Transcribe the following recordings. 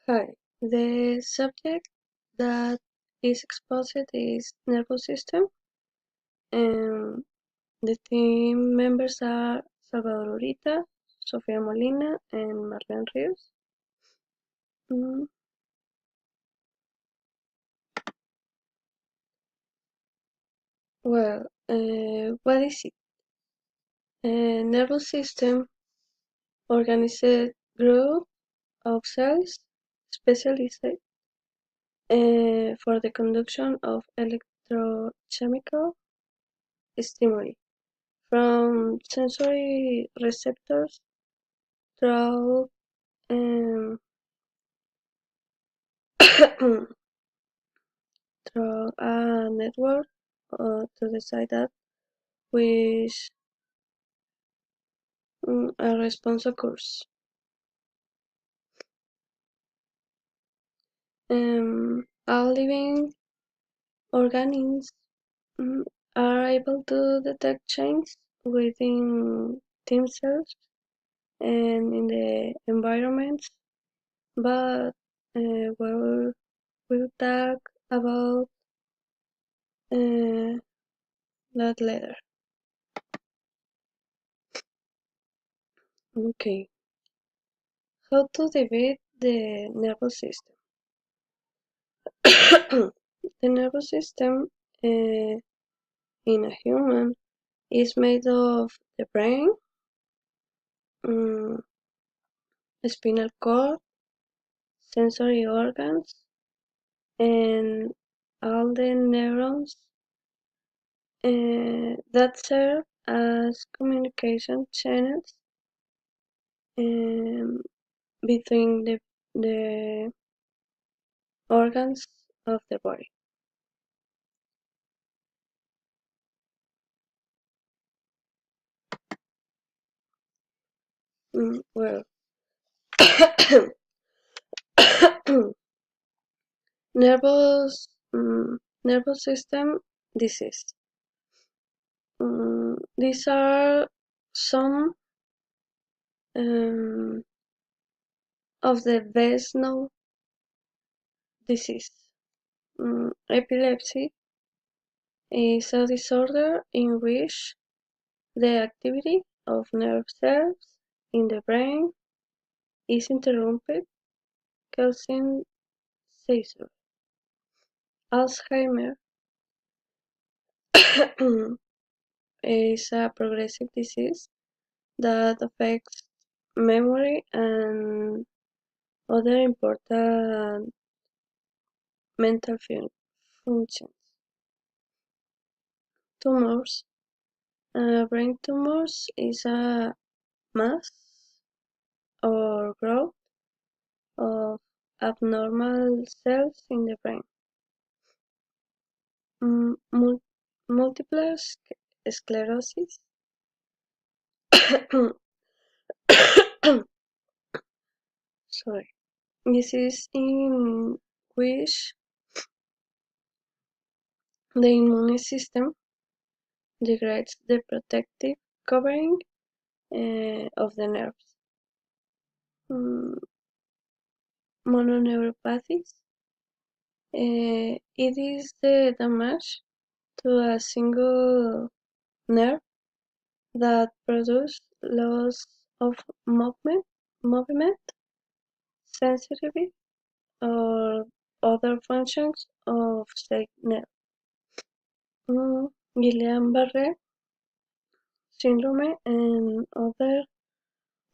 Hi. The subject that is exposed is nervous system, and the team members are Salvador Urita, Sofia Molina, and Marlene Rios. Mm, what is it? A nervous system organized group of cells specialized for the conduction of electrochemical stimuli from sensory receptors through um, through a network to decide that which a response occurs. All living organisms mm, are able to detect change within themselves and in the environment, but we'll talk about uh, that later. Okay, how to divide the nervous system? The nervous system in a human is made of the brain, um, spinal cord, sensory organs, and all the neurons that serve as communication channels um, between the organs of the body. Well, nervous nervous system disease. These are some um, of the best known disease. Epilepsy is a disorder in which the activity of nerve cells in the brain is interrupted, causing seizure. Alzheimer is a progressive disease that affects memory and other important mental functions. Tumors. Brain tumors is a mass or growth of abnormal cells in the brain. Multiple sclerosis sorry, this is in which the immune system degrades the protective covering of the nerves. Mononeuropathies. It is the damage to a single nerve that produces loss of movement, sensitivity, or other functions of said nerve. Guillain-Barré syndrome and other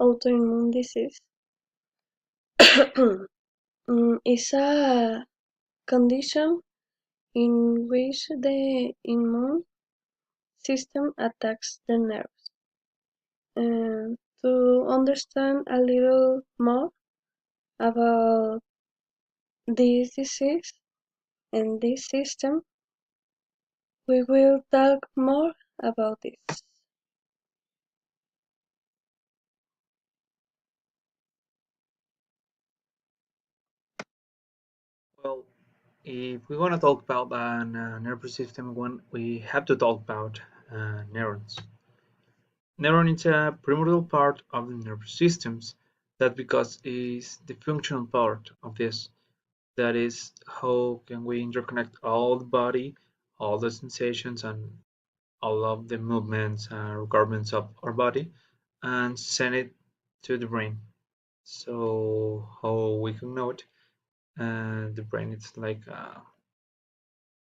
autoimmune disease is a condition in which the immune system attacks the nerves. To understand a little more about this disease and this system, we will talk more about this. Well, if we want to talk about the nervous system, we have to talk about neurons. Neuron is a primordial part of the nervous systems That because is the functional part of this. That is how can we interconnect all the body, all the sensations and all of the movements and requirements of our body and send it to the brain. So how we can note the brain is like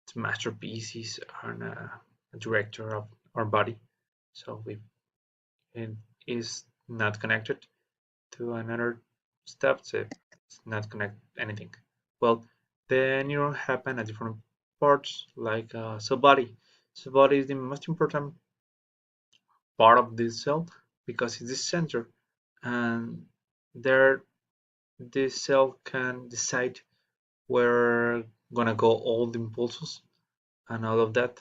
its masterpiece and a director of our body. So it is not connected to another step, so it's not connect anything. Well, the neuron happen at different parts, like cell body. Cell body is the most important part of this cell because it's the center, and there this cell can decide where gonna go all the impulses and all of that,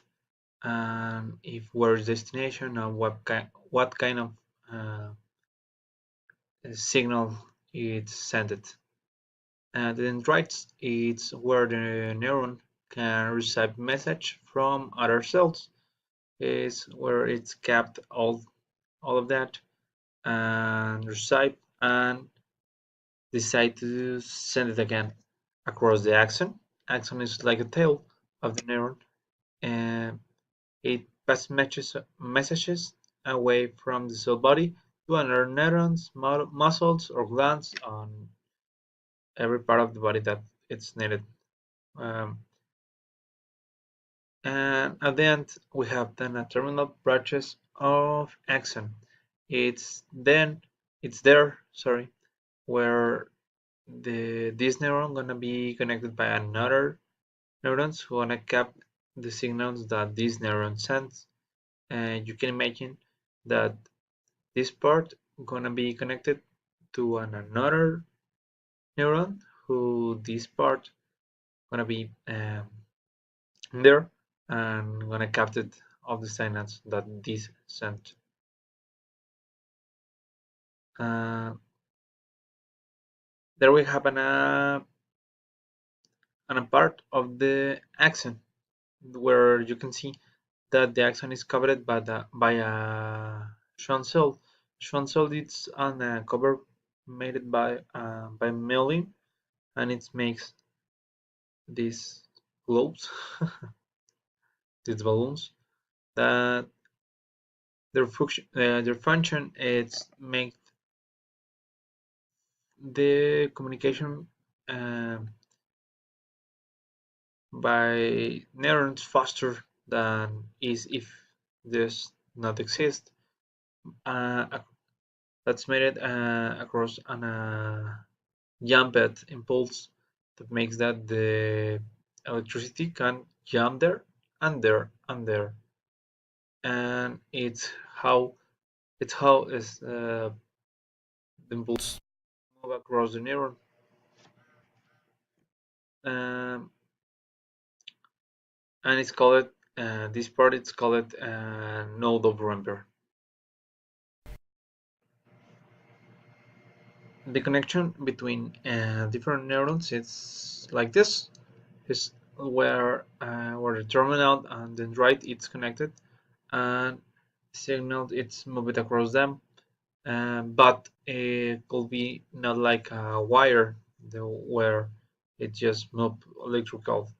and if where's destination and what kind of uh, signal it's sent. And the dendrites it's where the neuron can receive message from other cells. Is where it's kept all of that and receive and decide to send it again across the axon. Axon is like a tail of the neuron, and it passes messages away from the cell body to another neurons, muscles, or glands on every part of the body that it's needed. Um, and at the end, we have then a terminal branches of axon. It's there, sorry, where this neuron gonna be connected by another neurons who gonna cap the signals that this neuron sends. And you can imagine that this part gonna be connected to another neuron who this part gonna be there and gonna capture all the signals that this sent. Uh, there we have an part of the axon where you can see that the axon is covered by a Schwann cell. Schwann cell is on a cover made by myelin, and it makes these globes, these balloons that their function is make the communication uh, by neurons faster than is if this not exist. Uh, that's made it across an jumped impulse that makes that the electricity can jump there and there and there, and it's how is the impulse move across the neuron. Um, and it's called this part it's called node overramper. The connection between different neurons is like this is where the terminal and dendrite it's connected and signal it's moved across them, but it could be not like a wire where it just move electrical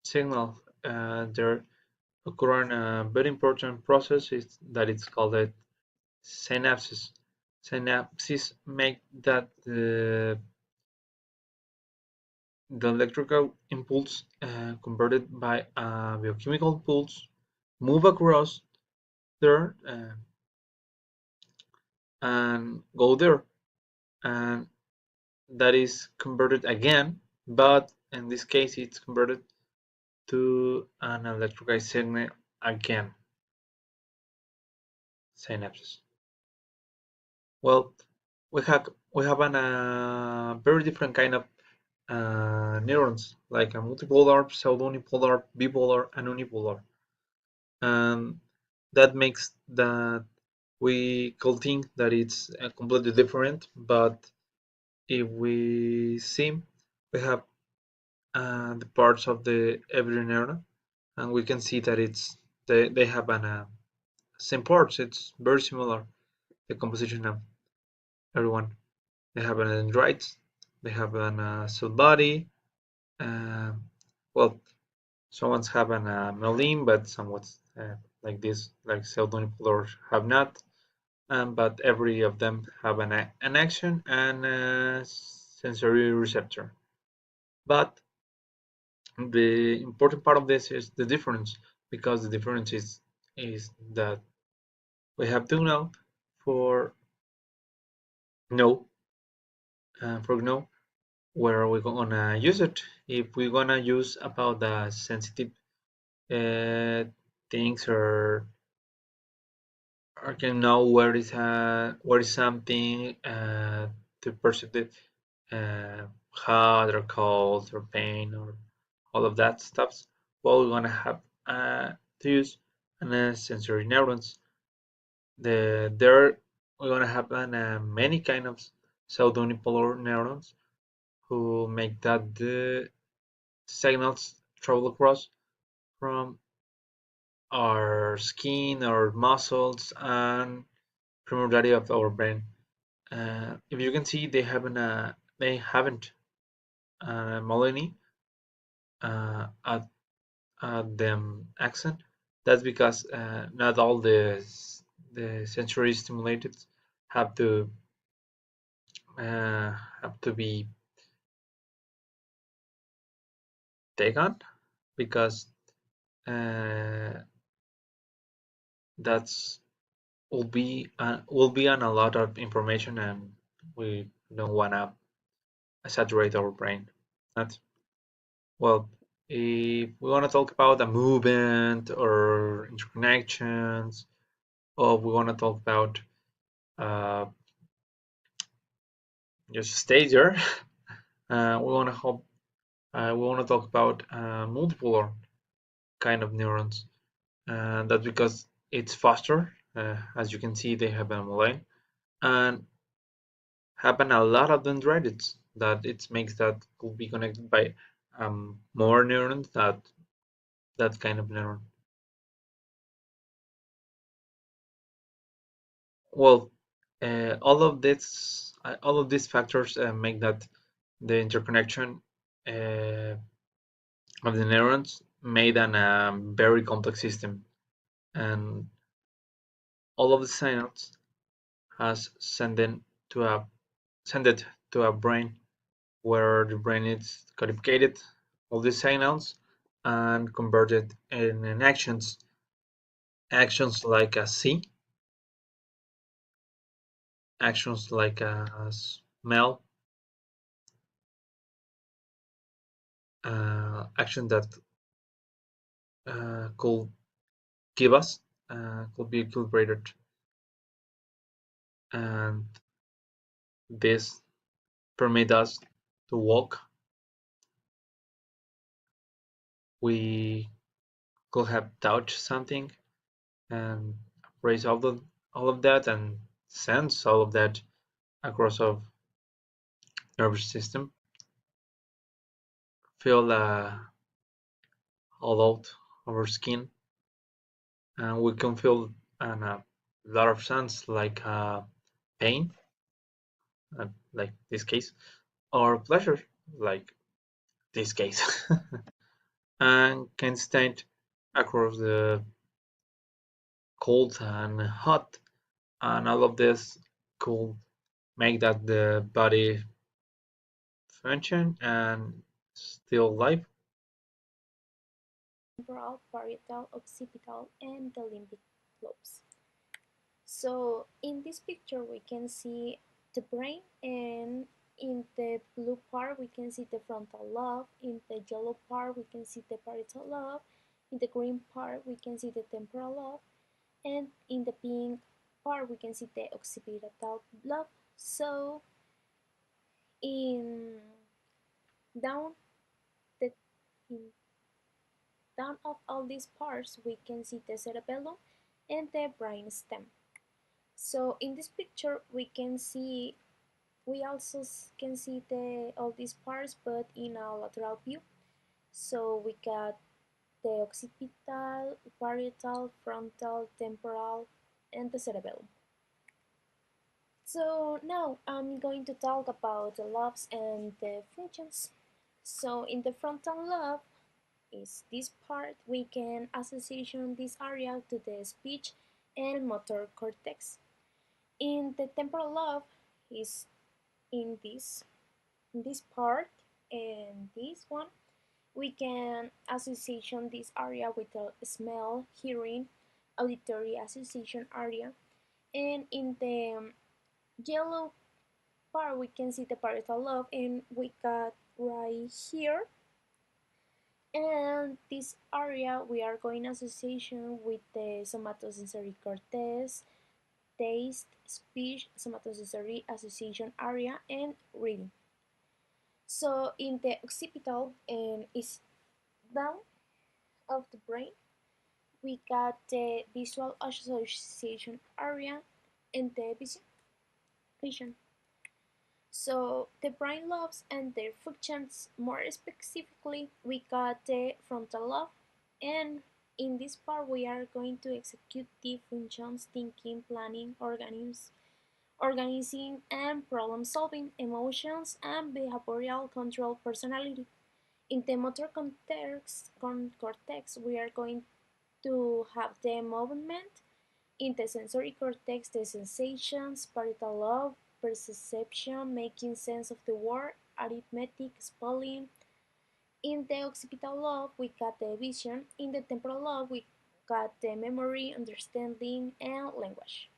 signal. There occurring a very important process is that it's called synapses. Synapses make that the electrical impulse converted by a biochemical pulse move across there and go there, and that is converted again, but in this case it's converted to an electrical signal again. Synapses. Well, we have a very different kind of neurons, like a multipolar, pseudo-unipolar, bipolar, and unipolar. And that makes that we could think that it's completely different, but if we see, we have the parts of the every neuron, and we can see that they have an same parts. It's very similar, the composition of everyone. They have an dendrites. They have an cell body. Uh, well, someone's have an myelin, but somewhat like this, like cell unipolar have not. But every of them have an action and a sensory receptor. But the important part of this is the difference, because the difference is that we have to know for no for no where we're gonna use it. If we're gonna use about the sensitive uh, things, or can know where is something to perceive it, hot or cold or pain or all of that stuff. Well, we're gonna have to use sensory neurons. There we're gonna have many kind of pseudo-unipolar neurons who make that the signals travel across from our skin, our muscles, and primarily of our brain. If you can see, they haven't Molini at them accent. That's because not all the sensory stimulated have to uh, have to be taken, because uh, that's will be on a lot of information, and we don't wanna saturate our brain. Not well. If we want to talk about a movement or interconnections, or we want to talk about uh, just stay there, we want to talk about multiple kind of neurons. That's because it's faster. As you can see, they have a line and happen a lot of dendrites that it makes that could be connected by more neurons that kind of neuron. Well, all of these factors make that the interconnection uh, of the neurons made an very complex system, and all of the signals has sent it to a brain, where the brain is codified all these signals and converted in actions like a see, actions like a smell, action that could give us could be equilibrated, and this permit us to walk. We could have touched something and raise all of that and sense all of that across our nervous system, feel all out our skin, and we can feel a lot of sense like pain, like this case, or pleasure, like this case, and can stand across the cold and hot, and all of this could make that the body function and still life. Temporal, parietal, occipital, and the limbic lobes. So in this picture we can see the brain, and in the blue part we can see the frontal lobe, in the yellow part we can see the parietal lobe, in the green part we can see the temporal lobe, and in the pink part we can see the occipital lobe. So in down the in down of all these parts we can see the cerebellum and the brain stem. So in this picture we also can see all these parts but in a lateral view. So we got the occipital, parietal, frontal, temporal, and the cerebellum. So now I'm going to talk about the lobes and the functions. So in the frontal lobe is this part, we can association this area to the speech and motor cortex. In the temporal lobe is in this part, and this one we can association this area with the smell, hearing, auditory association area, and in the yellow part we can see the parietal lobe, and we got right here, and this area we are going association with the somatosensory cortex, taste, speech, somatosensory association area, and reading. So in the occipital and is down of the brain, we got the visual association area and the vision. So the brain lobes and their functions, more specifically, we got the frontal lobe, and in this part we are going to execute the functions thinking, planning, organizing and problem solving, emotions and behavioral control personality. In the motor cortex, we are going to have the movement. In the sensory cortex, the sensations, parietal lobe, perception, making sense of the world, arithmetic, spelling. In the occipital lobe, we got the vision. In the temporal lobe, we got the memory, understanding, and language.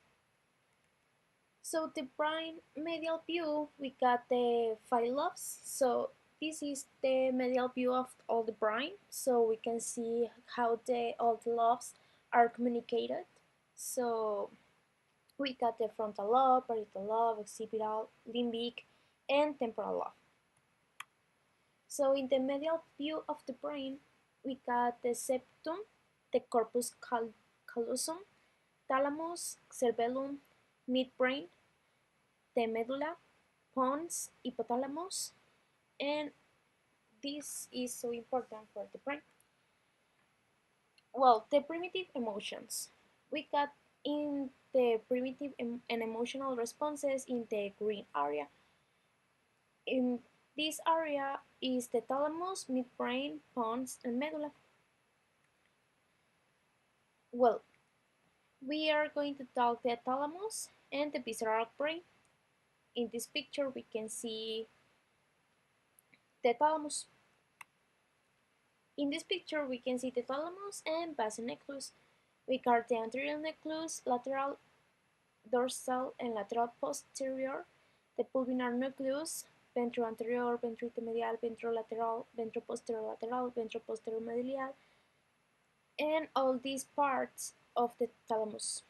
So the brain medial view, we got the five lobes. So this is the medial view of all the brain. So we can see how all the lobes are communicated. So we got the frontal lobe, parietal lobe, occipital, limbic, and temporal lobe. So in the medial view of the brain, we got the septum, the corpus callosum, thalamus, cerebellum, midbrain, the medulla, pons, hypothalamus, and this is so important for the brain. Well, the primitive emotions. We got in the primitive and emotional responses in the green area. In this area is the thalamus, midbrain, pons, and medulla. Well, we are going to talk the thalamus and the visceral brain. In this picture, we can see the thalamus. In this picture, we can see the thalamus and basal nucleus. We got the anterior nucleus, lateral, dorsal, and lateral posterior, the pulvinar nucleus, ventroanterior, ventrointermedial, ventrolateral, ventroposterior lateral, ventroposterior medial, and all these parts of the thalamus.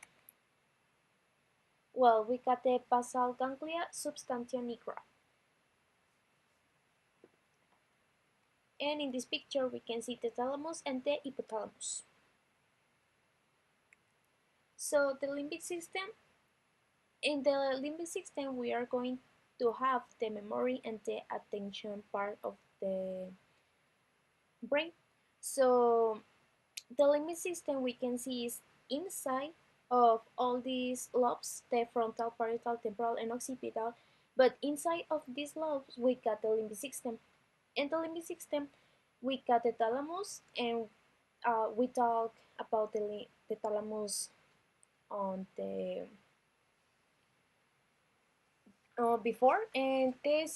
Well, we got the basal ganglia, substantia nigra. And in this picture, we can see the thalamus and the hypothalamus. So the limbic system, in the limbic system, we are going to have the memory and the attention part of the brain. So the limbic system we can see is inside of all these lobes, the frontal, parietal, temporal, and occipital. But inside of these lobes, we got the limbic system. In the limbic system, we got the thalamus, and we talk about the thalamus on the before, and the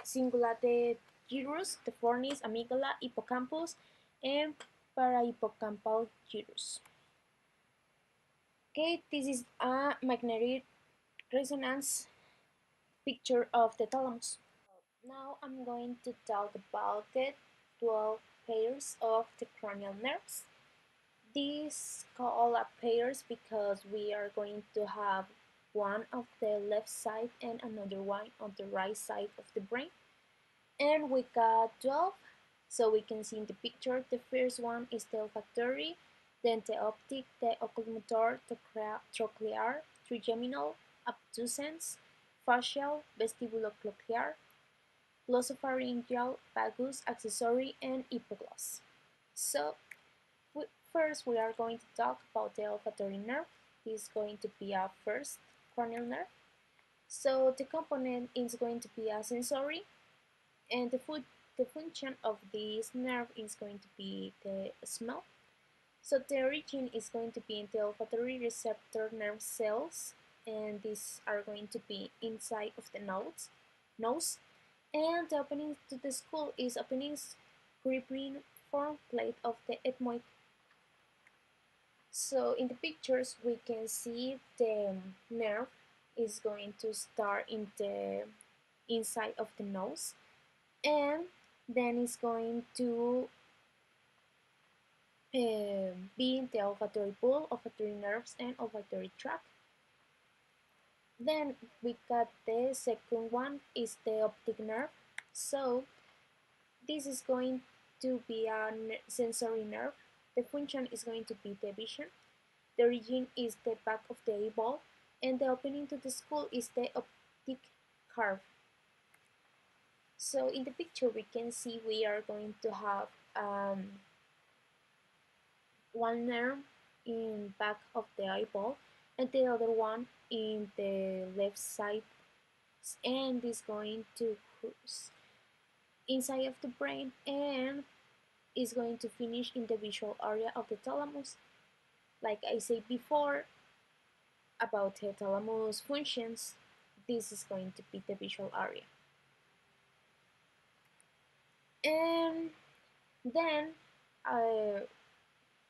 cingulate gyrus, the fornis, amygdala, hippocampus, and parahippocampal gyrus. Okay, this is a magnetic resonance picture of the thalamus. Now I'm going to talk about the 12 pairs of the cranial nerves. These call up pairs because we are going to have one of the left side and another one on the right side of the brain. And we got 12, so we can see in the picture the first one is the olfactory, then the optic, the oculomotor, the trochlear, trigeminal, obtuscens, facial, vestibulocochlear, glossopharyngeal, vagus, accessory, and hypogloss. So first we are going to talk about the olfactory nerve. This is going to be our first cranial nerve. So the component is going to be a sensory, and the function of this nerve is going to be the smell. So the origin is going to be in the olfactory receptor nerve cells, and these are going to be inside of the nose. And the opening to the skull is opening gripping form plate of the ethmoid. So in the pictures we can see the nerve is going to start in the inside of the nose, and then it's going to be in the olfactory bulb, olfactory nerves, and olfactory tract. Then we got the second one is the optic nerve. So this is going to be a sensory nerve. The function is going to be the vision. The origin is the back of the eyeball, and the opening to the skull is the optic curve. So in the picture we can see we are going to have one nerve in back of the eyeball and the other one in the left side, and is going to cruise inside of the brain and is going to finish in the visual area of the thalamus. Like I said before about the thalamus functions, this is going to be the visual area. And then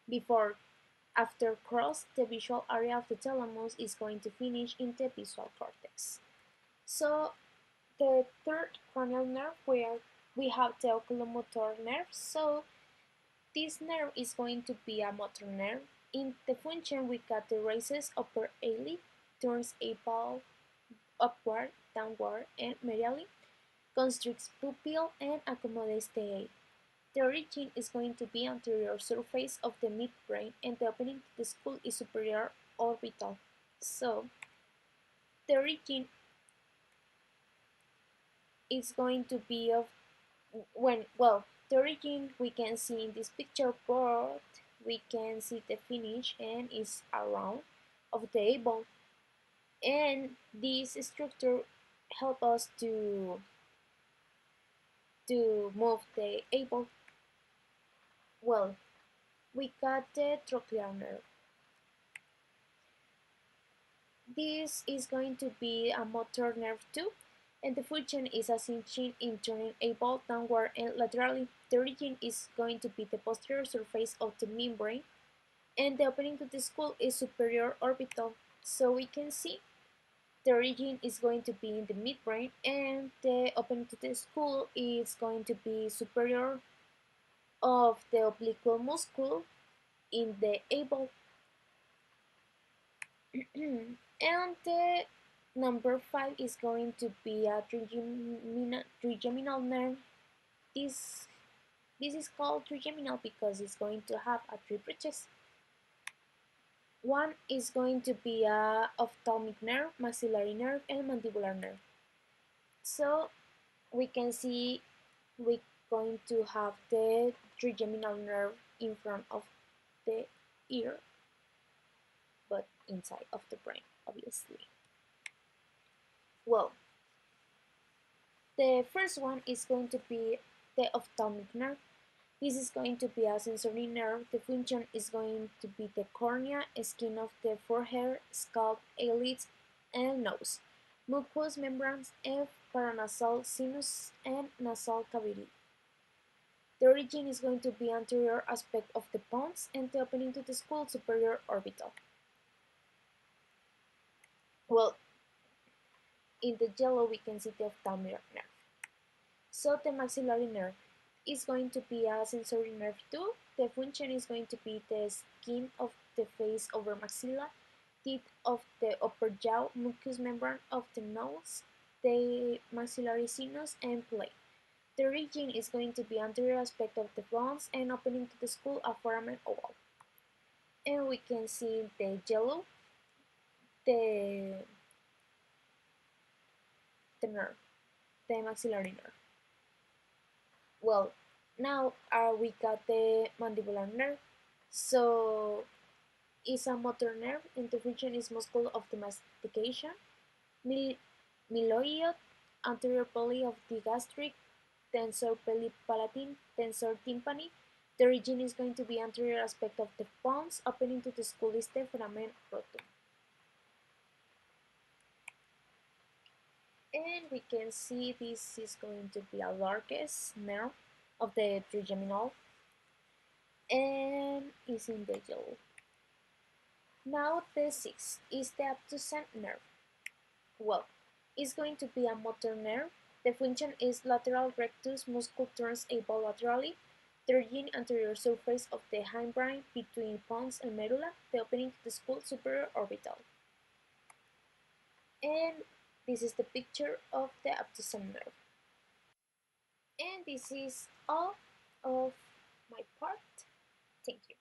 before after cross the visual area of the thalamus is going to finish in the visual cortex. So the third cranial nerve where we have the oculomotor nerve. So this nerve is going to be a motor nerve. In the function we got the raises upper eyelid, turns eyeball upward, downward, and medially, constricts pupil, and accommodates the eye. The origin is going to be anterior surface of the midbrain, and the opening to the skull is superior orbital. So the origin is going to be of the origin we can see in this picture, but we can see the finish and is around of the eyeball, and this structure help us to move the eyeball. Well, we got the trochlear nerve. This is going to be a motor nerve too, and the function is assisting in turning eyeball downward and laterally. The origin is going to be the posterior surface of the membrane, and the opening to the skull is superior orbital. So we can see the origin is going to be in the midbrain, and the opening to the skull is going to be superior of the oblique muscle in the eyeball. And the number 5 is going to be a trigeminal nerve. This, this is called trigeminal because it's going to have a three branches. One is going to be a ophthalmic nerve, maxillary nerve, and mandibular nerve. So we can see we're going to have the trigeminal nerve in front of the ear, but inside of the brain, obviously. Well, the first one is going to be the ophthalmic nerve. This is going to be a sensory nerve. The function is going to be the cornea, skin of the forehead, scalp, eyelids, and nose, mucous membranes, and paranasal sinus and nasal cavity. The origin is going to be anterior aspect of the pons, and the opening to the skull superior orbital. Well, in the yellow we can see the ophthalmic nerve. So the maxillary nerve is going to be a sensory nerve too. The function is going to be the skin of the face over maxilla, teeth of the upper jaw, mucous membrane of the nose, the maxillary sinus, and plate. The origin is going to be anterior aspect of the bones and opening to the skull a foramen oval. And we can see the yellow, the, the nerve, the maxillary nerve. Well, now we got the mandibular nerve. So it's a motor nerve, and the function is muscle of the mastication. Myloid, anterior belly of the gastric, tensor belly palatine, tensor tympani. The region is going to be anterior aspect of the pons, opening to the skull is the foramen rotum. And we can see this is going to be a largest nerve of the trigeminal and is in the yellow. Now the sixth is the abducent nerve. Well, it's going to be a motor nerve. The function is lateral rectus muscle turns laterally. The origin anterior surface of the hindbrain between pons and medulla, the opening to the skull superior orbital. And this is the picture of the abducent nerve. And this is all of my part. Thank you.